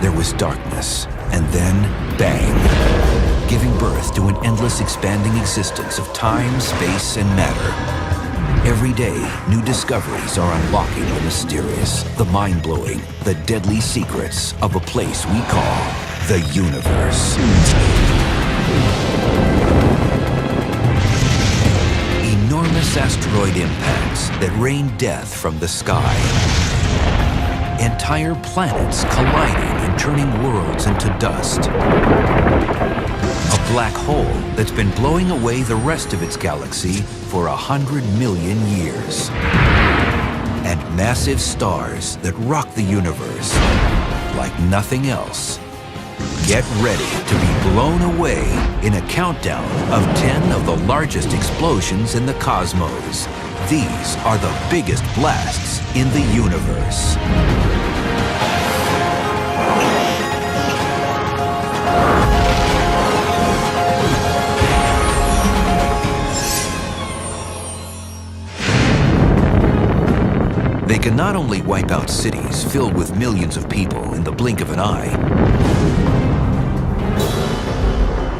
there was darkness, and then bang, giving birth to an endless expanding existence of time, space, and matter. Every day, new discoveries are unlocking the mysterious, the mind-blowing, the deadly secrets of a place we call the universe. Enormous asteroid impacts that rain death from the sky. Entire planets colliding and turning worlds into dust. A black hole that's been blowing away the rest of its galaxy for 100 million years. And massive stars that rock the universe like nothing else. Get ready to be blown away in a countdown of 10 of the largest explosions in the cosmos. These are the biggest blasts in the universe. They can not only wipe out cities filled with millions of people in the blink of an eye,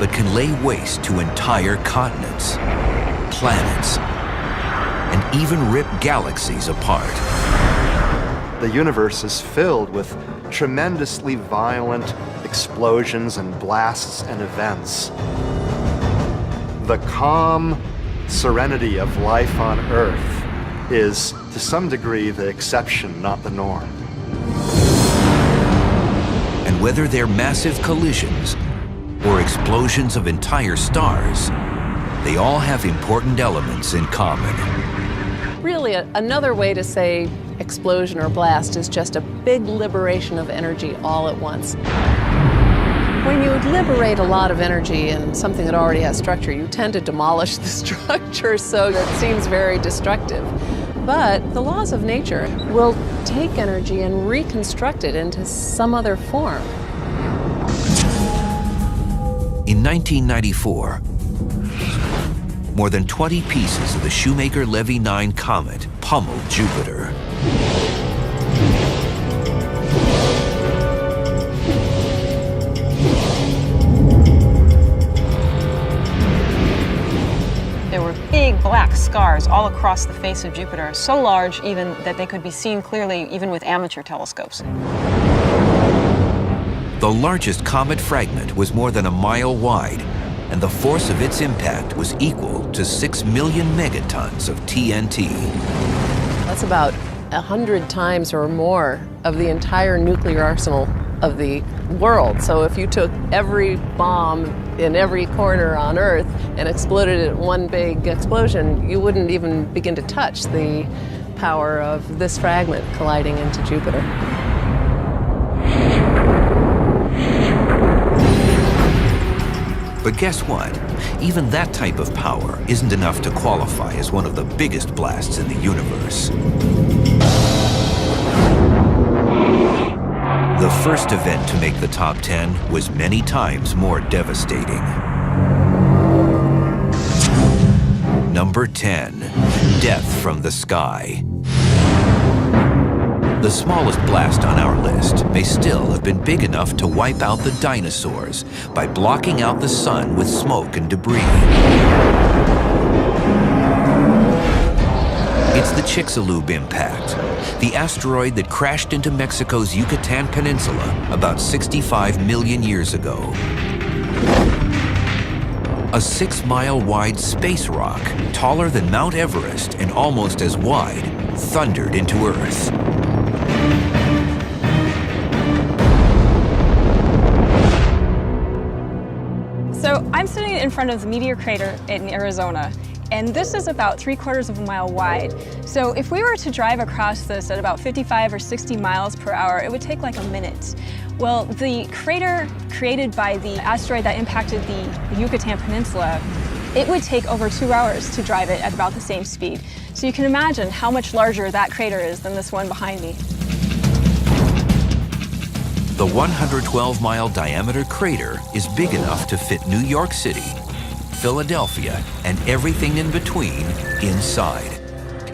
but can lay waste to entire continents, planets, and even rip galaxies apart. The universe is filled with tremendously violent explosions and blasts and events. The calm serenity of life on Earth is, to some degree, the exception, not the norm. And whether they're massive collisions or explosions of entire stars, they all have important elements in common. Really, another way to say explosion or blast is just a big liberation of energy all at once. When you liberate a lot of energy in something that already has structure, you tend to demolish the structure, so that seems very destructive. But the laws of nature will take energy and reconstruct it into some other form. In 1994, more than 20 pieces of the Shoemaker-Levy 9 comet pummeled Jupiter. There were big black scars all across the face of Jupiter, so large even that they could be seen clearly even with amateur telescopes. The largest comet fragment was more than a mile wide, and the force of its impact was equal to 6 million megatons of TNT. That's about 100 times or more of the entire nuclear arsenal of the world. So if you took every bomb in every corner on Earth and exploded it in one big explosion, you wouldn't even begin to touch the power of this fragment colliding into Jupiter. But guess what? Even that type of power isn't enough to qualify as one of the biggest blasts in the universe. The first event to make the top 10 was many times more devastating. Number 10, death from the sky. The smallest blast on our list may still have been big enough to wipe out the dinosaurs by blocking out the sun with smoke and debris. It's the Chicxulub impact, the asteroid that crashed into Mexico's Yucatan Peninsula about 65 million years ago. A 6-mile-wide space rock, taller than Mount Everest and almost as wide, thundered into Earth. So I'm sitting in front of the meteor crater in Arizona, and this is about 3/4 of a mile wide. So if we were to drive across this at about 55 or 60 miles per hour, it would take like a minute. Well, the crater created by the asteroid that impacted the Yucatan Peninsula, it would take over 2 hours to drive it at about the same speed. So you can imagine how much larger that crater is than this one behind me. The 112-mile diameter crater is big enough to fit New York City, Philadelphia, and everything in between inside.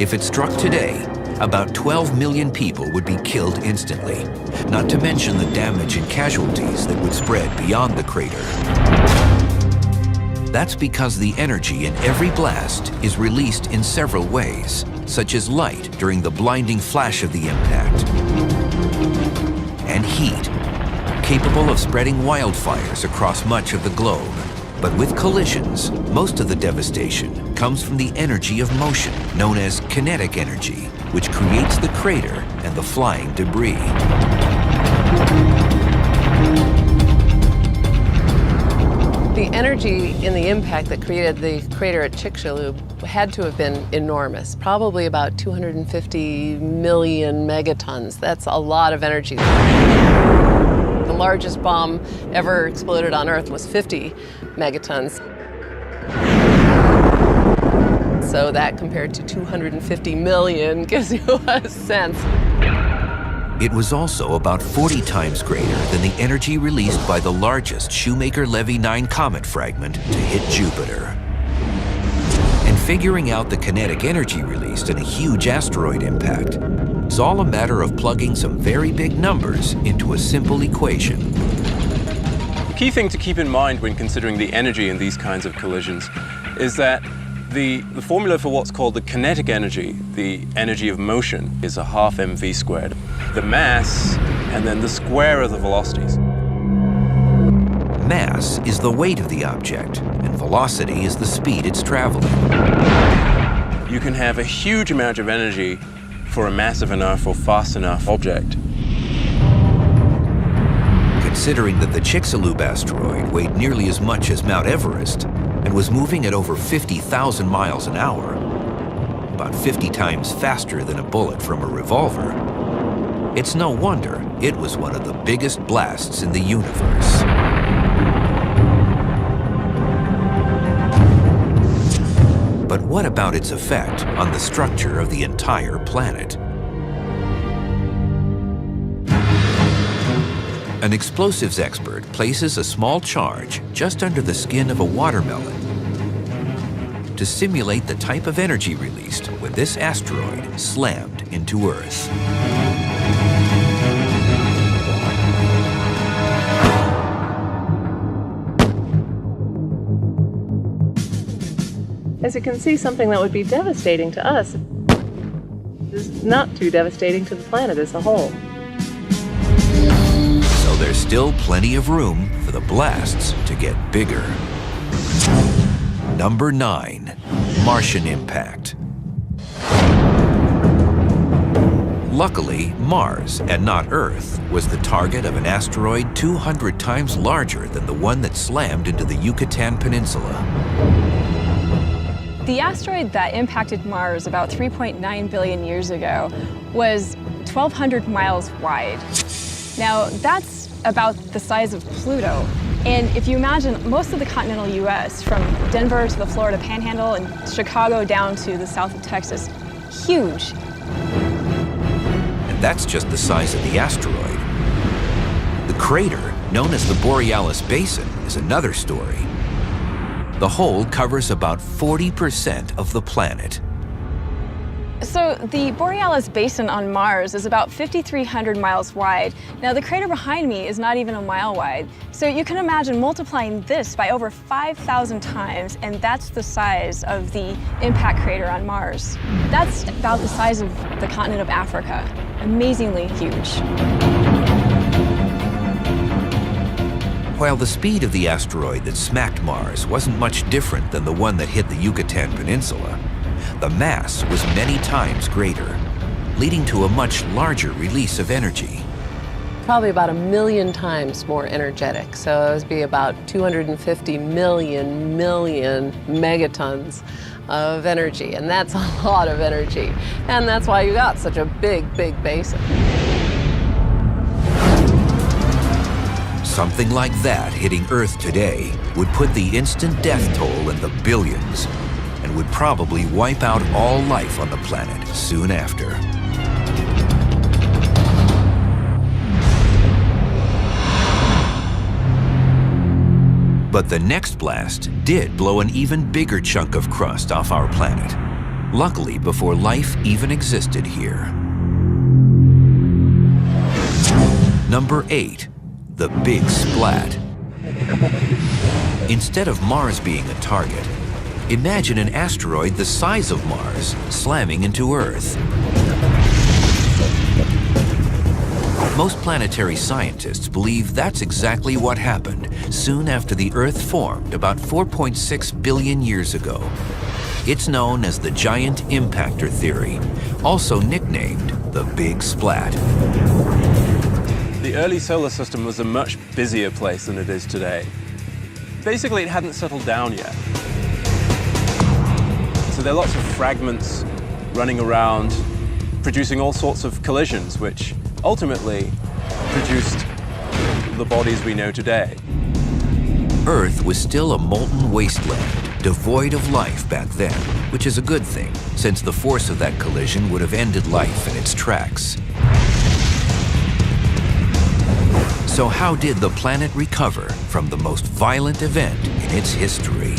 If it struck today, about 12 million people would be killed instantly, not to mention the damage and casualties that would spread beyond the crater. That's because the energy in every blast is released in several ways, such as light during the blinding flash of the impact, and heat, capable of spreading wildfires across much of the globe. But with collisions, most of the devastation comes from the energy of motion, known as kinetic energy, which creates the crater and the flying debris. The energy in the impact that created the crater at Chicxulub had to have been enormous, probably about 250 million megatons. That's a lot of energy. The largest bomb ever exploded on Earth was 50 megatons. So that compared to 250 million gives you a sense. It was also about 40 times greater than the energy released by the largest Shoemaker-Levy 9 comet fragment to hit Jupiter. And figuring out the kinetic energy released in a huge asteroid impact is all a matter of plugging some very big numbers into a simple equation. The key thing to keep in mind when considering the energy in these kinds of collisions is that the formula for what's called the kinetic energy, the energy of motion, is a half mv squared. The mass and then the square of the velocities. Mass is the weight of the object, and velocity is the speed it's traveling. You can have a huge amount of energy for a massive enough or fast enough object. Considering that the Chicxulub asteroid weighed nearly as much as Mount Everest and was moving at over 50,000 miles an hour, about 50 times faster than a bullet from a revolver, it's no wonder it was one of the biggest blasts in the universe. But what about its effect on the structure of the entire planet? An explosives expert places a small charge just under the skin of a watermelon to simulate the type of energy released when this asteroid slammed into Earth. As you can see, something that would be devastating to us is not too devastating to the planet as a whole. So there's still plenty of room for the blasts to get bigger. Number 9, Martian impact. Luckily, Mars, and not Earth, was the target of an asteroid 200 times larger than the one that slammed into the Yucatan Peninsula. The asteroid that impacted Mars about 3.9 billion years ago was 1,200 miles wide. Now, that's about the size of Pluto. And if you imagine most of the continental US, from Denver to the Florida Panhandle and Chicago down to the south of Texas, huge. And that's just the size of the asteroid. The crater, known as the Borealis Basin, is another story. The hole covers about 40% of the planet. So the Borealis Basin on Mars is about 5,300 miles wide. Now the crater behind me is not even a mile wide. So you can imagine multiplying this by over 5,000 times, and that's the size of the impact crater on Mars. That's about the size of the continent of Africa. Amazingly huge. While the speed of the asteroid that smacked Mars wasn't much different than the one that hit the Yucatan Peninsula, the mass was many times greater, leading to a much larger release of energy. Probably about 1 million times more energetic. So it would be about 250 million megatons of energy. And that's a lot of energy. And that's why you got such a big basin. Something like that hitting Earth today would put the instant death toll in the billions and would probably wipe out all life on the planet soon after. But the next blast did blow an even bigger chunk of crust off our planet, luckily before life even existed here. Number 8, the Big Splat. Instead of Mars being a target, imagine an asteroid the size of Mars slamming into Earth. Most planetary scientists believe that's exactly what happened soon after the Earth formed about 4.6 billion years ago. It's known as the giant impactor theory, also nicknamed the Big Splat. The early solar system was a much busier place than it is today. Basically, it hadn't settled down yet. So there are lots of fragments running around, producing all sorts of collisions, which ultimately produced the bodies we know today. Earth was still a molten wasteland, devoid of life back then, which is a good thing, since the force of that collision would have ended life in its tracks. So how did the planet recover from the most violent event in its history?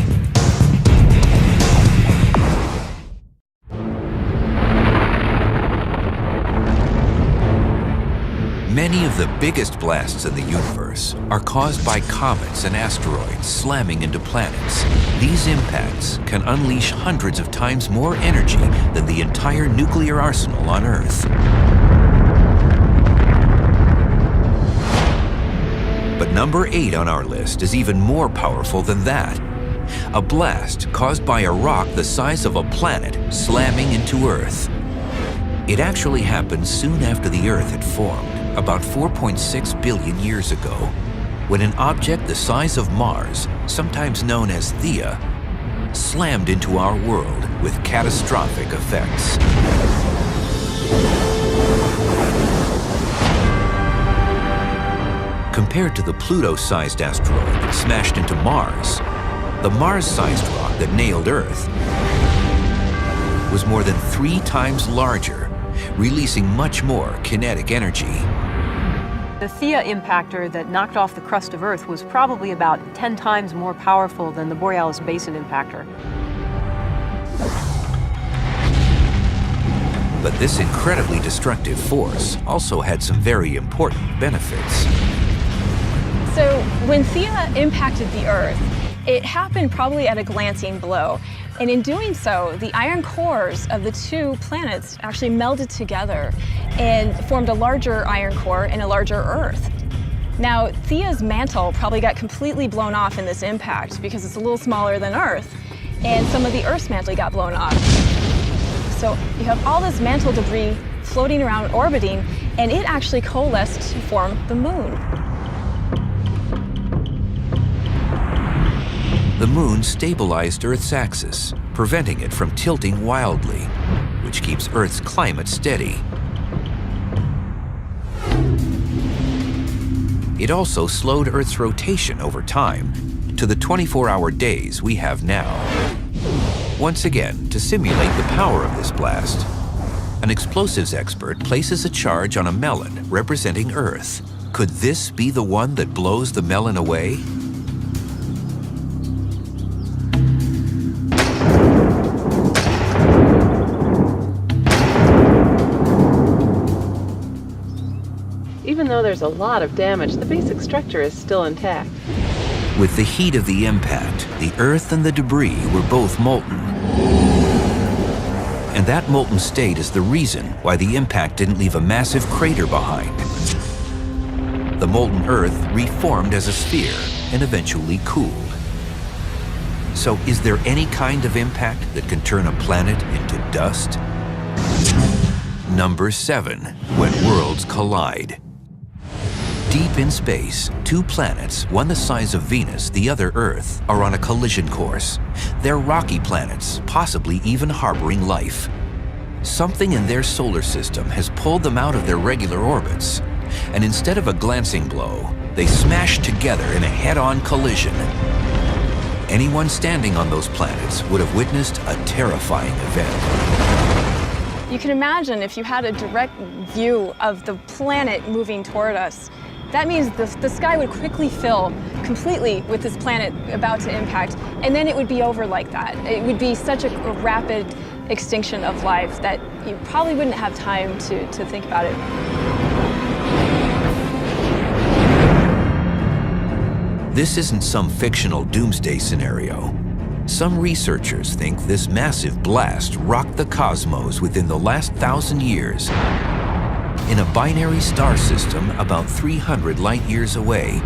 Many of the biggest blasts in the universe are caused by comets and asteroids slamming into planets. These impacts can unleash hundreds of times more energy than the entire nuclear arsenal on Earth. But number 8 on our list is even more powerful than that. A blast caused by a rock the size of a planet slamming into Earth. It actually happened soon after the Earth had formed, about 4.6 billion years ago, when an object the size of Mars, sometimes known as Theia, slammed into our world with catastrophic effects. Compared to the Pluto-sized asteroid that smashed into Mars, the Mars-sized rock that nailed Earth was more than 3 times larger, releasing much more kinetic energy. The Theia impactor that knocked off the crust of Earth was probably about 10 times more powerful than the Borealis Basin impactor. But this incredibly destructive force also had some very important benefits. So when Theia impacted the Earth, it happened probably at a glancing blow. And in doing so, the iron cores of the 2 planets actually melded together and formed a larger iron core and a larger Earth. Now, Theia's mantle probably got completely blown off in this impact because it's a little smaller than Earth, and some of the Earth's mantle got blown off. So you have all this mantle debris floating around, orbiting, and it actually coalesced to form the Moon. The Moon stabilized Earth's axis, preventing it from tilting wildly, which keeps Earth's climate steady. It also slowed Earth's rotation over time to the 24-hour days we have now. Once again, to simulate the power of this blast, an explosives expert places a charge on a melon representing Earth. Could this be the one that blows the melon away? Even though there's a lot of damage, the basic structure is still intact. With the heat of the impact, the Earth and the debris were both molten. And that molten state is the reason why the impact didn't leave a massive crater behind. The molten Earth reformed as a sphere and eventually cooled. So is there any kind of impact that can turn a planet into dust? Number 7, when worlds collide. Deep in space, 2 planets, one the size of Venus, the other Earth, are on a collision course. They're rocky planets, possibly even harboring life. Something in their solar system has pulled them out of their regular orbits, and instead of a glancing blow, they smash together in a head-on collision. Anyone standing on those planets would have witnessed a terrifying event. You can imagine if you had a direct view of the planet moving toward us. That means the sky would quickly fill completely with this planet about to impact, and then it would be over like that. It would be such a rapid extinction of life that you probably wouldn't have time to think about it. This isn't some fictional doomsday scenario. Some researchers think this massive blast rocked the cosmos within the last 1,000 years. In a binary star system about 300 light-years away,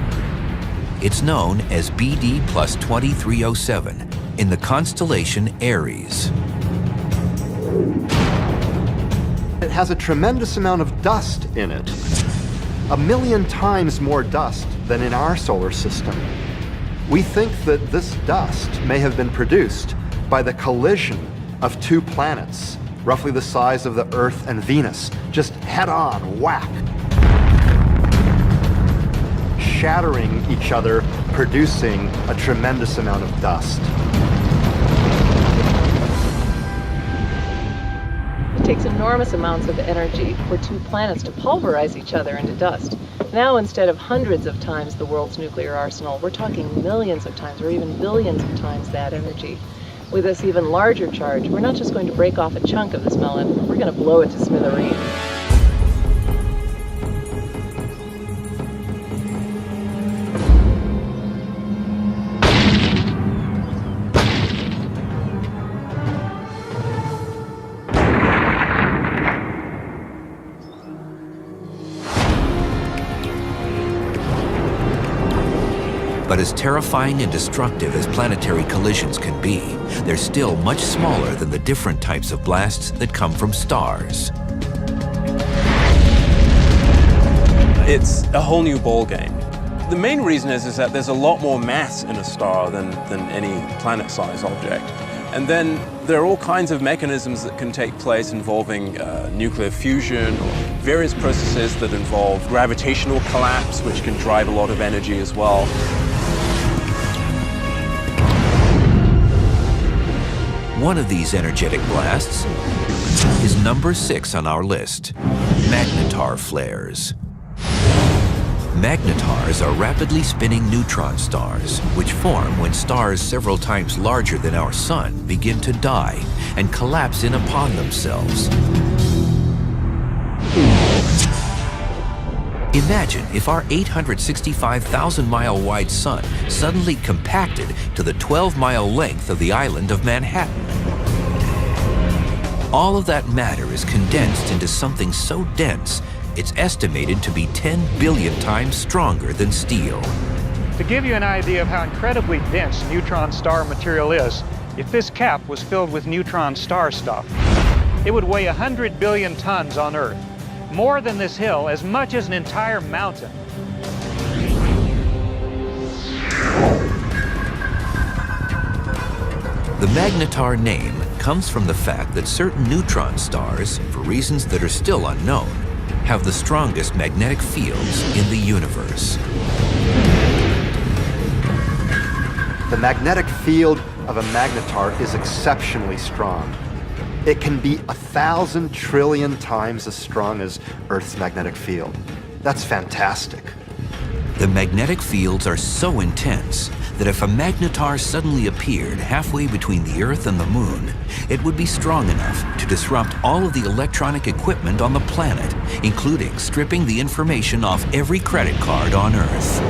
it's known as BD plus 2307 in the constellation Aries. It has a tremendous amount of dust in it, 1 million times more dust than in our solar system. We think that this dust may have been produced by the collision of two planets, roughly the size of the Earth and Venus, just head-on whack, shattering each other, producing a tremendous amount of dust. It takes enormous amounts of energy for two planets to pulverize each other into dust. Now, instead of hundreds of times the world's nuclear arsenal, we're talking millions of times or even billions of times that energy. With this even larger charge, we're not just going to break off a chunk of this melon, we're going to blow it to smithereens. But as terrifying and destructive as planetary collisions can be, they're still much smaller than the different types of blasts that come from stars. It's a whole new ballgame. The main reason is that there's a lot more mass in a star than any planet-sized object. And then there are all kinds of mechanisms that can take place involving nuclear fusion or various processes that involve gravitational collapse, which can drive a lot of energy as well. One of these energetic blasts is number 6 on our list, magnetar flares. Magnetars are rapidly spinning neutron stars, which form when stars several times larger than our sun begin to die and collapse in upon themselves. Imagine if our 865,000-mile-wide sun suddenly compacted to the 12-mile length of the island of Manhattan. All of that matter is condensed into something so dense, it's estimated to be 10 billion times stronger than steel. To give you an idea of how incredibly dense neutron star material is, if this cap was filled with neutron star stuff, it would weigh 100 billion tons on Earth. More than this hill, as much as an entire mountain. The magnetar name comes from the fact that certain neutron stars, for reasons that are still unknown, have the strongest magnetic fields in the universe. The magnetic field of a magnetar is exceptionally strong. It can be 1,000 trillion times as strong as Earth's magnetic field. That's fantastic. The magnetic fields are so intense that if a magnetar suddenly appeared halfway between the Earth and the Moon, it would be strong enough to disrupt all of the electronic equipment on the planet, including stripping the information off every credit card on Earth.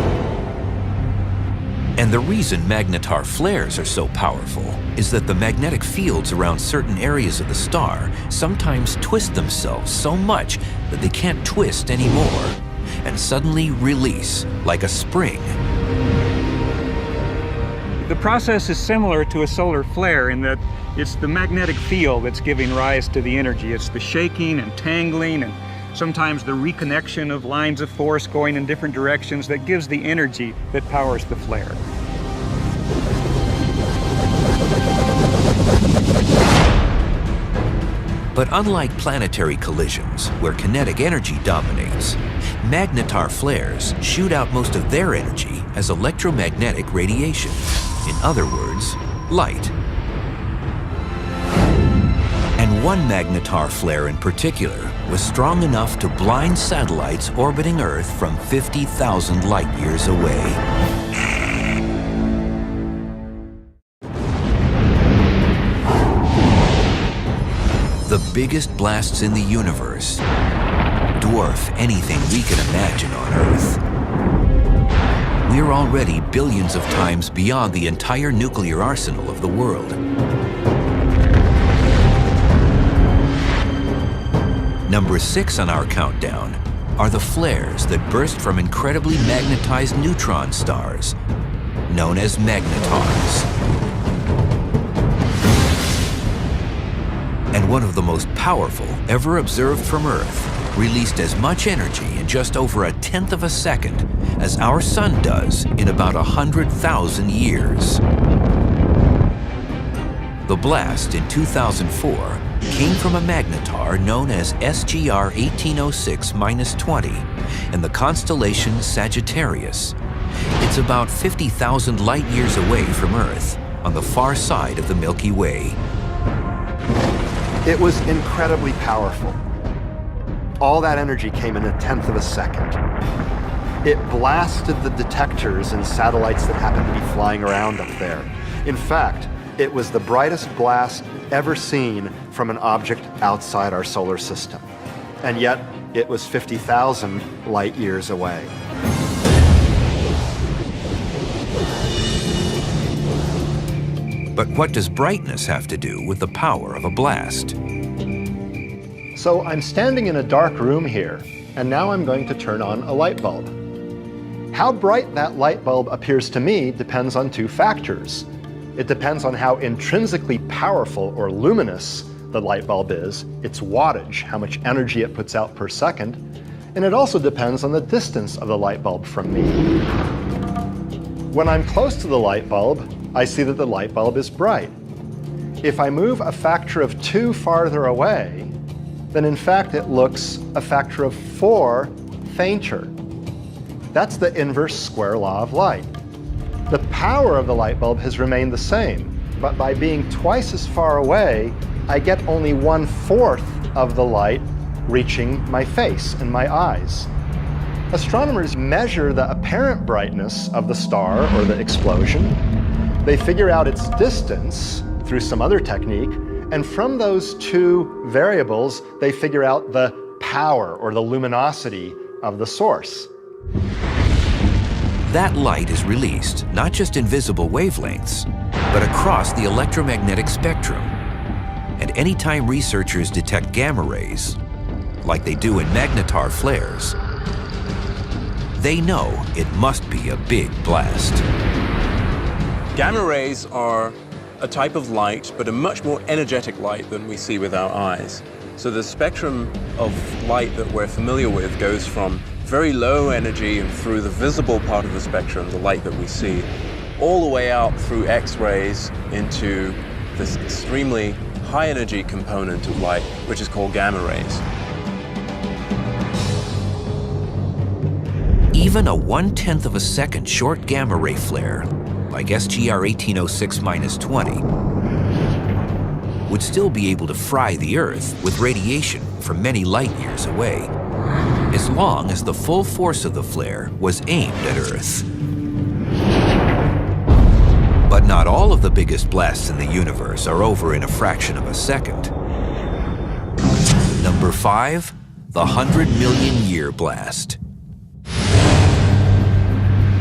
And the reason magnetar flares are so powerful is that the magnetic fields around certain areas of the star sometimes twist themselves so much that they can't twist anymore, and suddenly release like a spring. The process is similar to a solar flare in that it's the magnetic field that's giving rise to the energy. It's the shaking and tangling and sometimes the reconnection of lines of force going in different directions that gives the energy that powers the flare. But unlike planetary collisions, where kinetic energy dominates, magnetar flares shoot out most of their energy as electromagnetic radiation. In other words, light. And one magnetar flare in particular was strong enough to blind satellites orbiting Earth from 50,000 light-years away. biggest blasts in the universe dwarf anything we can imagine on Earth. We're already billions of times beyond the entire nuclear arsenal of the world. Number 6 on our countdown are the flares that burst from incredibly magnetized neutron stars, known as magnetars. And one of the most powerful ever observed from Earth released as much energy in just over 1/10 of a second as our sun does in about 100,000 years. The blast in 2004 came from a magnetar known as SGR 1806-20 in the constellation Sagittarius. It's about 50,000 light years away from Earth on the far side of the Milky Way. It was incredibly powerful. All that energy came in 1/10 of a second. It blasted the detectors and satellites that happened to be flying around up there. In fact, it was the brightest blast ever seen from an object outside our solar system. And yet, it was 50,000 light years away. But what does brightness have to do with the power of a blast? So I'm standing in a dark room here, and now I'm going to turn on a light bulb. How bright that light bulb appears to me depends on 2 factors. It depends on how intrinsically powerful or luminous the light bulb is, its wattage, how much energy it puts out per second, and it also depends on the distance of the light bulb from me. When I'm close to the light bulb, I see that the light bulb is bright. If I move a factor of 2 farther away, then in fact it looks a factor of 4 fainter. That's the inverse square law of light. The power of the light bulb has remained the same, but by being twice as far away, I get only 1/4 of the light reaching my face and my eyes. Astronomers measure the apparent brightness of the star or the explosion. They figure out its distance through some other technique, and from those 2 variables, they figure out the power or the luminosity of the source. That light is released not just in visible wavelengths, but across the electromagnetic spectrum. And anytime researchers detect gamma rays, like they do in magnetar flares, they know it must be a big blast. Gamma rays are a type of light, but a much more energetic light than we see with our eyes. So the spectrum of light that we're familiar with goes from very low energy and through the visible part of the spectrum, the light that we see, all the way out through X-rays into this extremely high energy component of light, which is called gamma rays. Even a 1/10 of a second short gamma ray flare, like SGR 1806-20, would still be able to fry the Earth with radiation from many light years away, as long as the full force of the flare was aimed at Earth. But not all of the biggest blasts in the universe are over in a fraction of a second. Number 5, the 100 million year blast.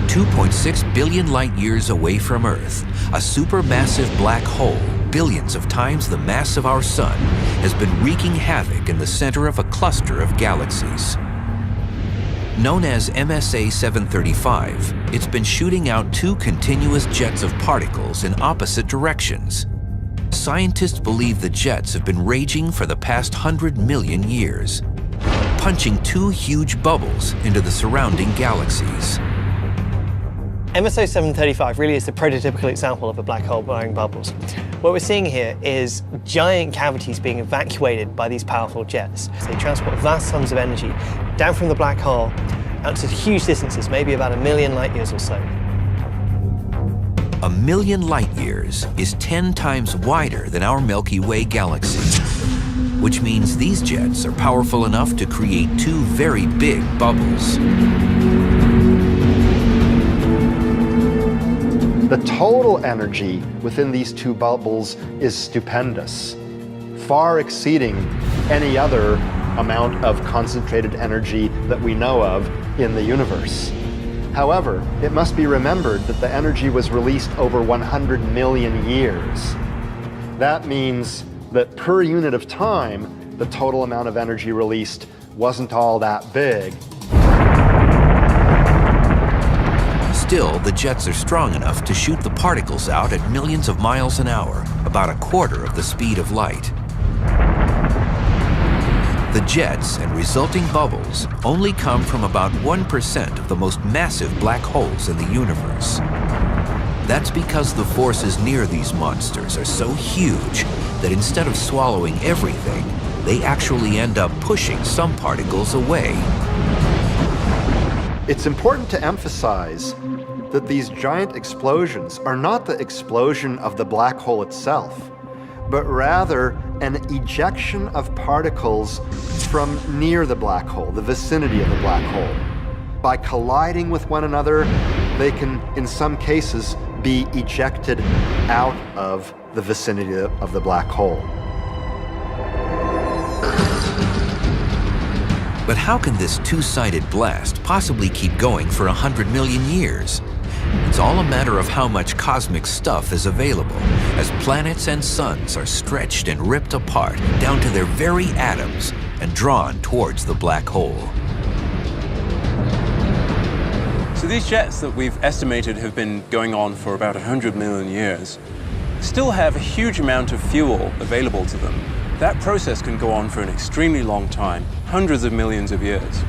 2.6 billion light years away from Earth, a supermassive black hole, billions of times the mass of our sun, has been wreaking havoc in the center of a cluster of galaxies. Known as MSA 735, it's been shooting out 2 continuous jets of particles in opposite directions. Scientists believe the jets have been raging for the past 100 million years, punching 2 huge bubbles into the surrounding galaxies. MSO 735 really is the prototypical example of a black hole blowing bubbles. What we're seeing here is giant cavities being evacuated by these powerful jets. So they transport vast sums of energy down from the black hole out to huge distances, maybe about 1 million light years or so. 1 million light years is 10 times wider than our Milky Way galaxy, which means these jets are powerful enough to create 2 very big bubbles. The total energy within these 2 bubbles is stupendous. far exceeding any other amount of concentrated energy that we know of in the universe. However, it must be remembered that the energy was released over 100 million years. That means that per unit of time, the total amount of energy released wasn't all that big. Still, the jets are strong enough to shoot the particles out at millions of miles an hour, about a quarter of the speed of light. The jets and resulting bubbles only come from about 1% of the most massive black holes in the universe. That's because the forces near these monsters are so huge that instead of swallowing everything, they actually end up pushing some particles away. It's important to emphasize that these giant explosions are not the explosion of the black hole itself, but rather an ejection of particles from near the black hole, the vicinity of the black hole. By colliding with one another, they can, in some cases, be ejected out of the vicinity of the black hole. But how can this two-sided blast possibly keep going for 100 million years? It's all a matter of how much cosmic stuff is available, as planets and suns are stretched and ripped apart down to their very atoms and drawn towards the black hole. So these jets that we've estimated have been going on for about 100 million years still have a huge amount of fuel available to them. That process can go on for an extremely long time, hundreds of millions of years.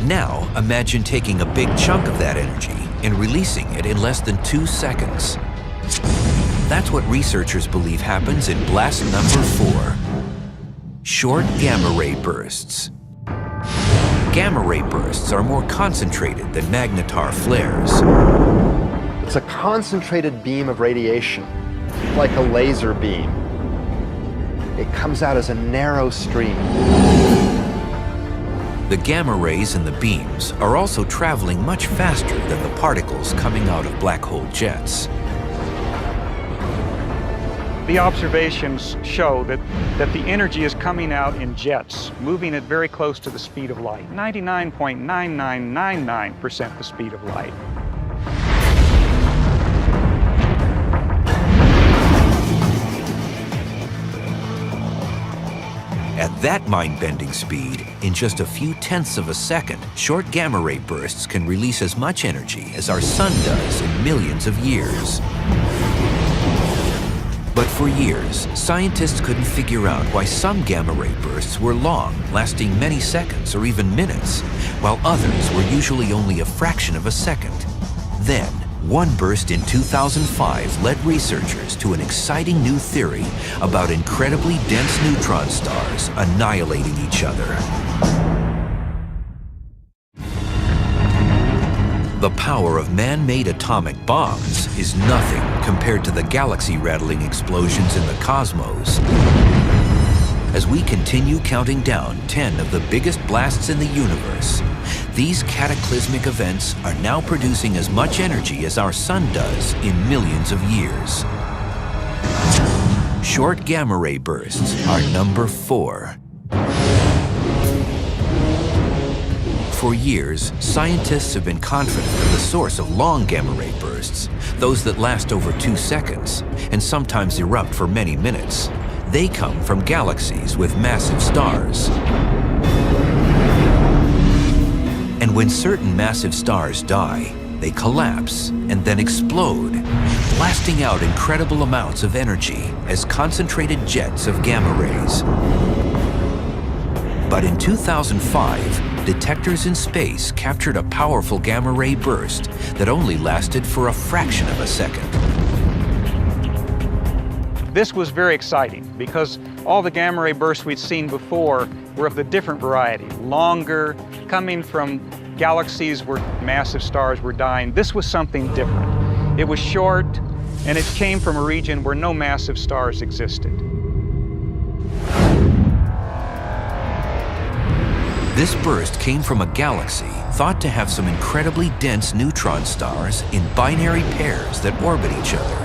Now, imagine taking a big chunk of that energy and releasing it in less than 2 seconds. That's what researchers believe happens in blast number 4, short gamma ray bursts. Gamma ray bursts are more concentrated than magnetar flares. It's a concentrated beam of radiation, like a laser beam. It comes out as a narrow stream. The gamma rays in the beams are also traveling much faster than the particles coming out of black hole jets. The observations show that the energy is coming out in jets, moving at very close to the speed of light, 99.9999% the speed of light. At that mind-bending speed, in just a few tenths of a second, short gamma ray bursts can release as much energy as our sun does in millions of years. But for years, scientists couldn't figure out why some gamma ray bursts were long, lasting many seconds or even minutes, while others were usually only a fraction of a second. Then, one burst in 2005 led researchers to an exciting new theory about incredibly dense neutron stars annihilating each other. The power of man-made atomic bombs is nothing compared to the galaxy-rattling explosions in the cosmos. As we continue counting down 10 of the biggest blasts in the universe, these cataclysmic events are now producing as much energy as our sun does in millions of years. Short gamma ray bursts are number 4. For years, scientists have been confident of the source of long gamma ray bursts, those that last over 2 seconds and sometimes erupt for many minutes. They come from galaxies with massive stars. And when certain massive stars die, they collapse and then explode, blasting out incredible amounts of energy as concentrated jets of gamma rays. But in 2005, detectors in space captured a powerful gamma ray burst that only lasted for a fraction of a second. This was very exciting because all the gamma ray bursts we'd seen before were of the different variety, longer, coming from galaxies where massive stars were dying. This was something different. It was short, and it came from a region where no massive stars existed. This burst came from a galaxy thought to have some incredibly dense neutron stars in binary pairs that orbit each other.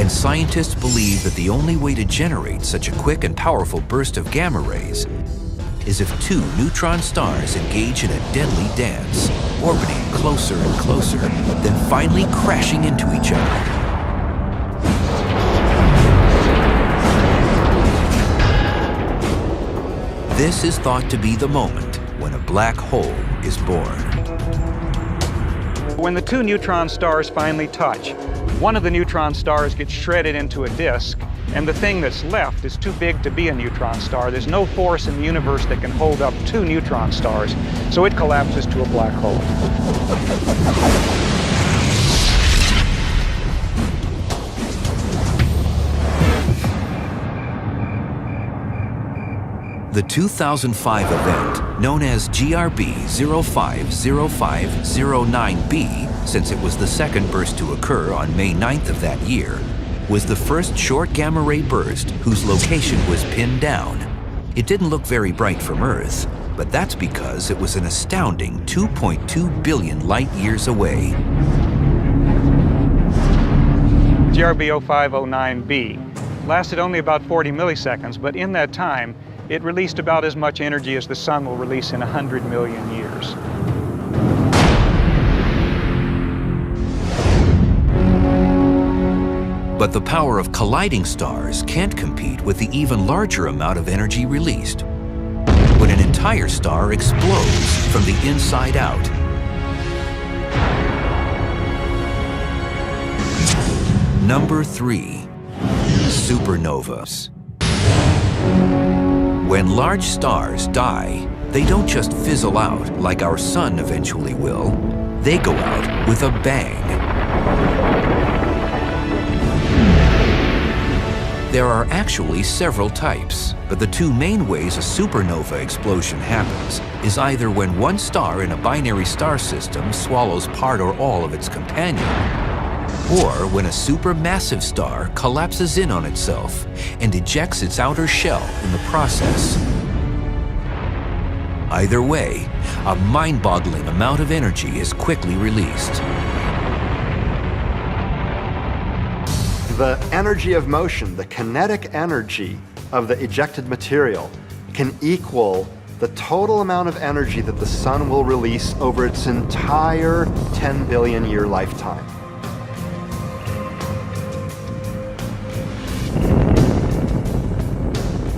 And scientists believe that the only way to generate such a quick and powerful burst of gamma rays is if two neutron stars engage in a deadly dance, orbiting closer and closer, then finally crashing into each other. This is thought to be the moment when a black hole is born. When the two neutron stars finally touch, one of the neutron stars gets shredded into a disk, and the thing that's left is too big to be a neutron star. There's no force in the universe that can hold up two neutron stars, so it collapses to a black hole. The 2005 event, known as GRB 050509b, since it was the second burst to occur on May 9th of that year, was the first short gamma ray burst whose location was pinned down. It didn't look very bright from Earth, but that's because it was an astounding 2.2 billion light years away. GRB 0509b lasted only about 40 milliseconds, but in that time, it released about as much energy as the sun will release in 100 million years. But the power of colliding stars can't compete with the even larger amount of energy released when an entire star explodes from the inside out. Number 3, supernovas. When large stars die, they don't just fizzle out like our sun eventually will. They go out with a bang. There are actually several types, but the two main ways a supernova explosion happens is either when one star in a binary star system swallows part or all of its companion, or when a supermassive star collapses in on itself and ejects its outer shell in the process. Either way, a mind-boggling amount of energy is quickly released. The energy of motion, the kinetic energy of the ejected material, can equal the total amount of energy that the sun will release over its entire 10 billion year lifetime.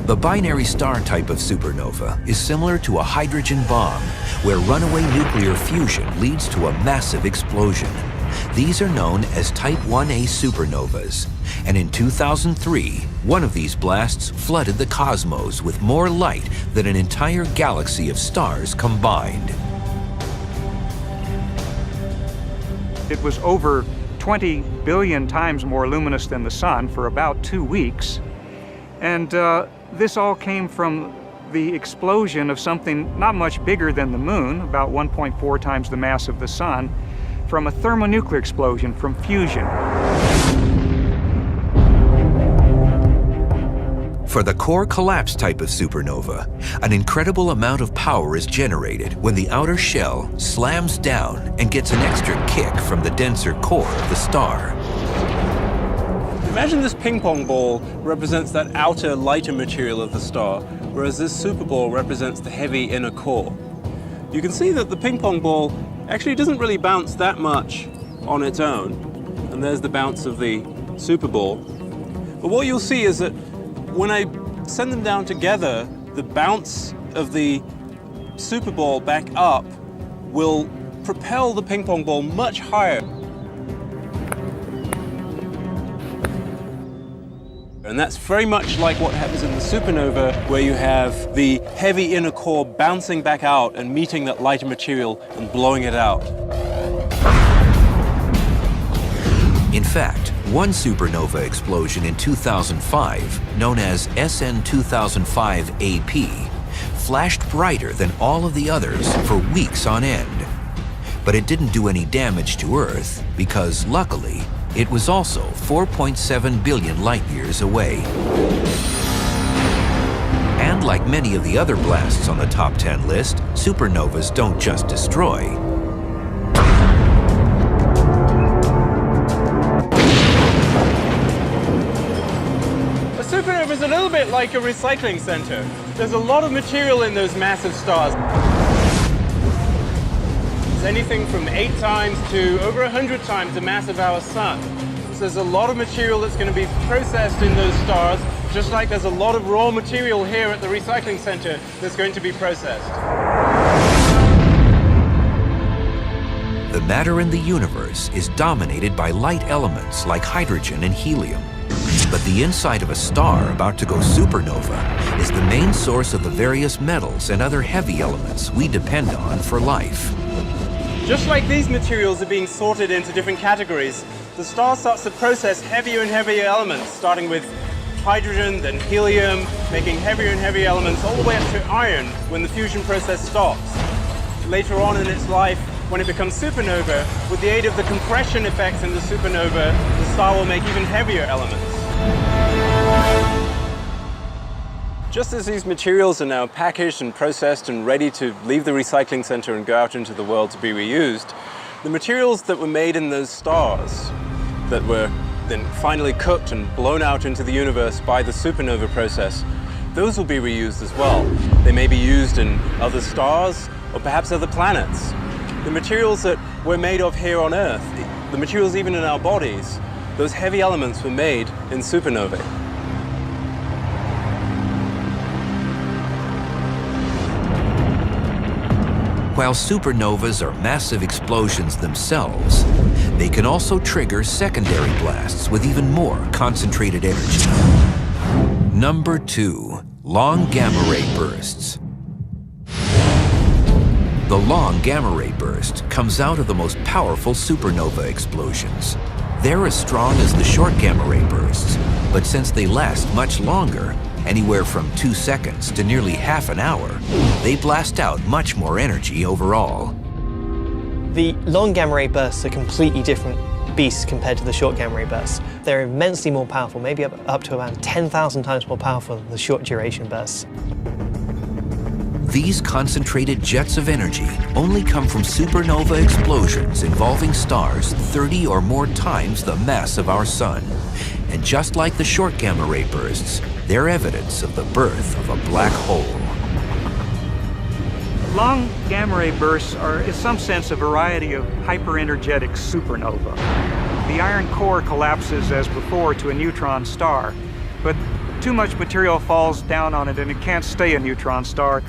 The binary star type of supernova is similar to a hydrogen bomb, where runaway nuclear fusion leads to a massive explosion. These are known as Type 1a supernovas, and in 2003, one of these blasts flooded the cosmos with more light than an entire galaxy of stars combined. It was over 20 billion times more luminous than the sun for about 2 weeks. And this all came from the explosion of something not much bigger than the moon, about 1.4 times the mass of the sun, from a thermonuclear explosion from fusion. For the core collapse type of supernova, an incredible amount of power is generated when the outer shell slams down and gets an extra kick from the denser core of the star. Imagine this ping pong ball represents that outer, lighter material of the star, whereas this superball represents the heavy inner core. You can see that the ping pong ball actually doesn't really bounce that much on its own, and there's the bounce of the superball. But what you'll see is that when I send them down together, the bounce of the superball back up will propel the ping pong ball much higher. And that's very much like what happens in the supernova, where you have the heavy inner core bouncing back out and meeting that lighter material and blowing it out. In fact, one supernova explosion in 2005, known as SN 2005-AP, flashed brighter than all of the others for weeks on end. But it didn't do any damage to Earth because, luckily, it was also 4.7 billion light years away. And like many of the other blasts on the top 10 list, supernovas don't just destroy. like a recycling center. There's a lot of material in those massive stars. It's anything from 8 times to over 100 times the mass of our sun. So there's a lot of material that's going to be processed in those stars, just like there's a lot of raw material here at the recycling center that's going to be processed. The matter in the universe is dominated by light elements like hydrogen and helium. But the inside of a star about to go supernova is the main source of the various metals and other heavy elements we depend on for life. Just like these materials are being sorted into different categories, the star starts to process heavier and heavier elements, starting with hydrogen, then helium, making heavier and heavier elements all the way up to iron when the fusion process stops. Later on in its life, when it becomes supernova, with the aid of the compression effects in the supernova, the star will make even heavier elements. Just as these materials are now packaged and processed and ready to leave the recycling center and go out into the world to be reused, the materials that were made in those stars that were then finally cooked and blown out into the universe by the supernova process, those will be reused as well. They may be used in other stars or perhaps other planets. The materials that we're made of here on Earth, the materials even in our bodies, those heavy elements were made in supernovae. While supernovas are massive explosions themselves, they can also trigger secondary blasts with even more concentrated energy. Number 2, long gamma ray bursts. The long gamma ray burst comes out of the most powerful supernova explosions. They're as strong as the short gamma ray bursts, but since they last much longer, anywhere from 2 seconds to nearly half an hour, they blast out much more energy overall. The long gamma ray bursts are completely different beasts compared to the short gamma ray bursts. They're immensely more powerful, maybe up to around 10,000 times more powerful than the short duration bursts. These concentrated jets of energy only come from supernova explosions involving stars 30 or more times the mass of our sun. And just like the short gamma ray bursts, they're evidence of the birth of a black hole. Long gamma ray bursts are, in some sense, a variety of hyperenergetic supernova. The iron core collapses as before to a neutron star, but too much material falls down on it and it can't stay a neutron star.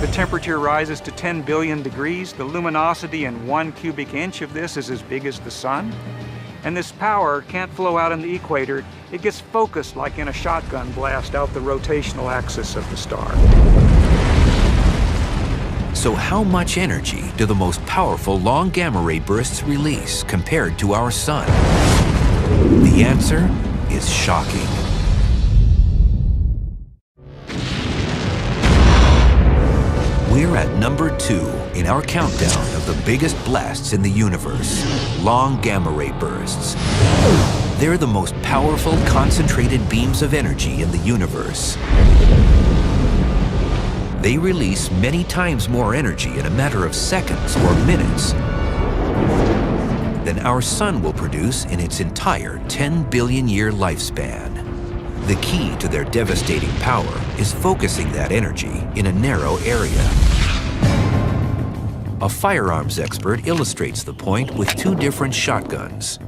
The temperature rises to 10 billion degrees. The luminosity in 1 cubic inch of this is as big as the sun. And this power can't flow out on the equator. It gets focused like in a shotgun blast out the rotational axis of the star. So how much energy do the most powerful long gamma ray bursts release compared to our sun? The answer is shocking. We're at number 2 in our countdown of the biggest blasts in the universe, long gamma ray bursts. They're the most powerful concentrated beams of energy in the universe. They release many times more energy in a matter of seconds or minutes than our sun will produce in its entire 10 billion year lifespan. The key to their devastating power is focusing that energy in a narrow area. A firearms expert illustrates the point with 2 different shotguns.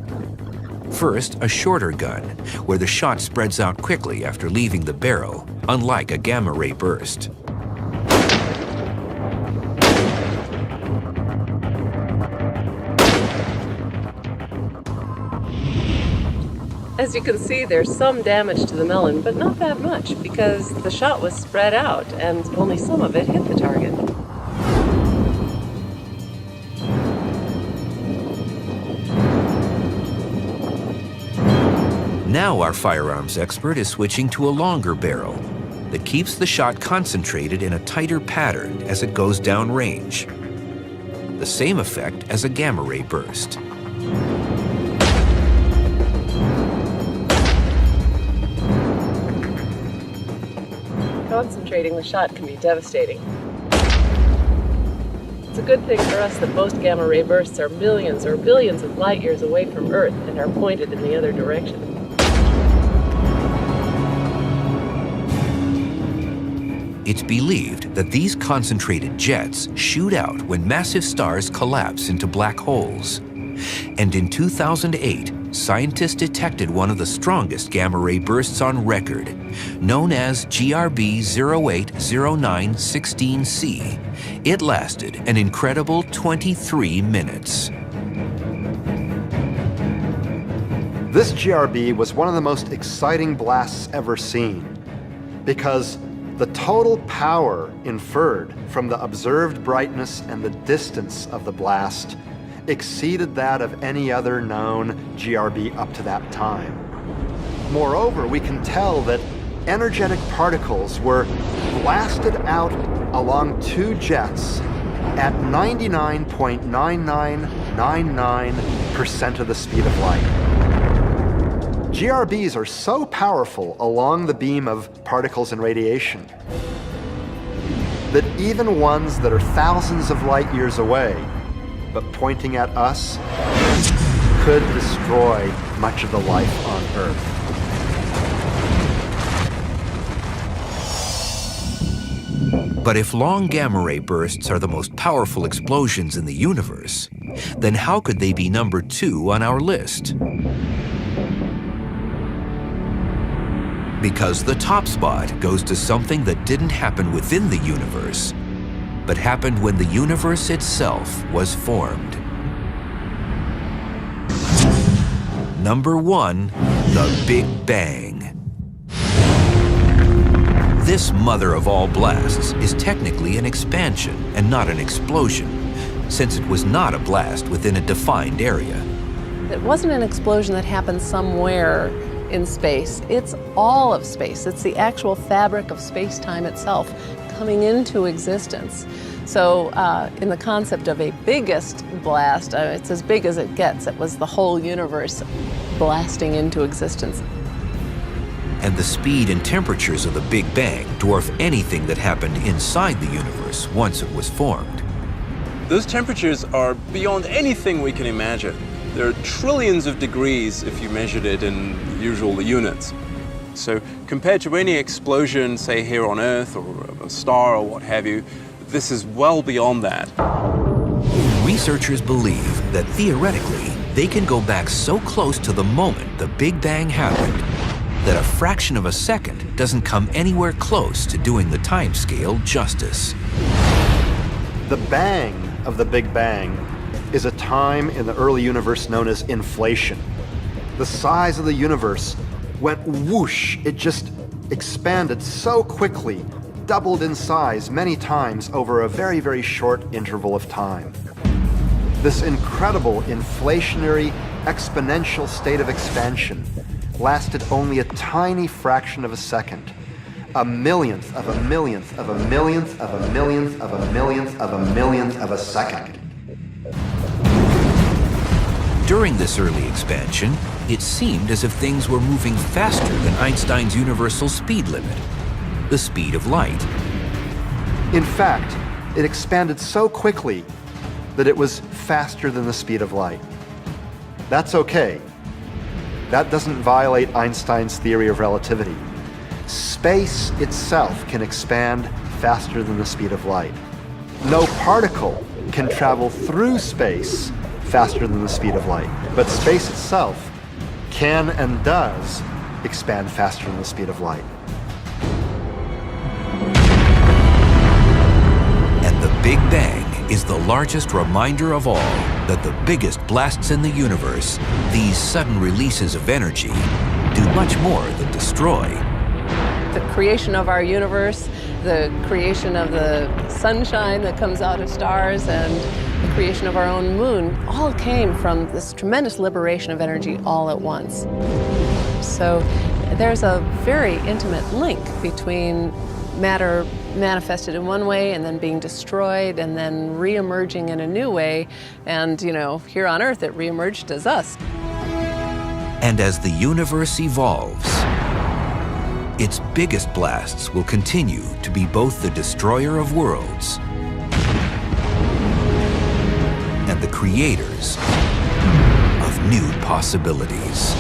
First, a shorter gun, where the shot spreads out quickly after leaving the barrel, unlike a gamma ray burst. As you can see, there's some damage to the melon, but not that much because the shot was spread out and only some of it hit the target. Now our firearms expert is switching to a longer barrel that keeps the shot concentrated in a tighter pattern as it goes downrange. The same effect as a gamma ray burst. Concentrating the shot can be devastating. It's a good thing for us that most gamma ray bursts are millions or billions of light years away from Earth and are pointed in the other direction. It's believed that these concentrated jets shoot out when massive stars collapse into black holes. And in 2008, scientists detected one of the strongest gamma-ray bursts on record, known as GRB 080916C. It lasted an incredible 23 minutes. This GRB was one of the most exciting blasts ever seen because the total power inferred from the observed brightness and the distance of the blast exceeded that of any other known GRB up to that time. Moreover, we can tell that energetic particles were blasted out along two jets at 99.9999% of the speed of light. GRBs are so powerful along the beam of particles and radiation that even ones that are thousands of light years away, but pointing at us, could destroy much of the life on Earth. But if long gamma-ray bursts are the most powerful explosions in the universe, then how could they be number 2 on our list? Because the top spot goes to something that didn't happen within the universe, but happened when the universe itself was formed. Number 1, the Big Bang. This mother of all blasts is technically an expansion and not an explosion, since it was not a blast within a defined area. It wasn't an explosion that happened somewhere in space. It's all of space. It's the actual fabric of space-time itself coming into existence. So in the concept of a biggest blast, it's as big as it gets. It was the whole universe blasting into existence. And the speed and temperatures of the Big Bang dwarf anything that happened inside the universe once it was formed. Those temperatures are beyond anything we can imagine. There are trillions of degrees if you measured it in usual units. So compared to any explosion, say here on Earth or a star or what have you, this is well beyond that. Researchers believe that theoretically, they can go back so close to the moment the Big Bang happened that a fraction of a second doesn't come anywhere close to doing the timescale justice. The bang of the Big Bang is a time in the early universe known as inflation. The size of the universe went whoosh. It just expanded so quickly, doubled in size many times over a very, very short interval of time. This incredible inflationary exponential state of expansion lasted only a tiny fraction of a second. A millionth of a millionth of a millionth of a millionth of a millionth of a millionth of a second. During this early expansion, it seemed as if things were moving faster than Einstein's universal speed limit, the speed of light. In fact, it expanded so quickly that it was faster than the speed of light. That's okay. That doesn't violate Einstein's theory of relativity. Space itself can expand faster than the speed of light. No particle can travel through space faster than the speed of light, but space itself can and does expand faster than the speed of light. And the Big Bang is the largest reminder of all that the biggest blasts in the universe, these sudden releases of energy, do much more than destroy. The creation of our universe, the creation of the sunshine that comes out of stars, and the creation of our own moon all came from this tremendous liberation of energy all at once. So there's a very intimate link between matter manifested in one way and then being destroyed and then re-emerging in a new way. And, you know, here on Earth, it re-emerged as us. And as the universe evolves, its biggest blasts will continue to be both the destroyer of worlds and the creators of new possibilities.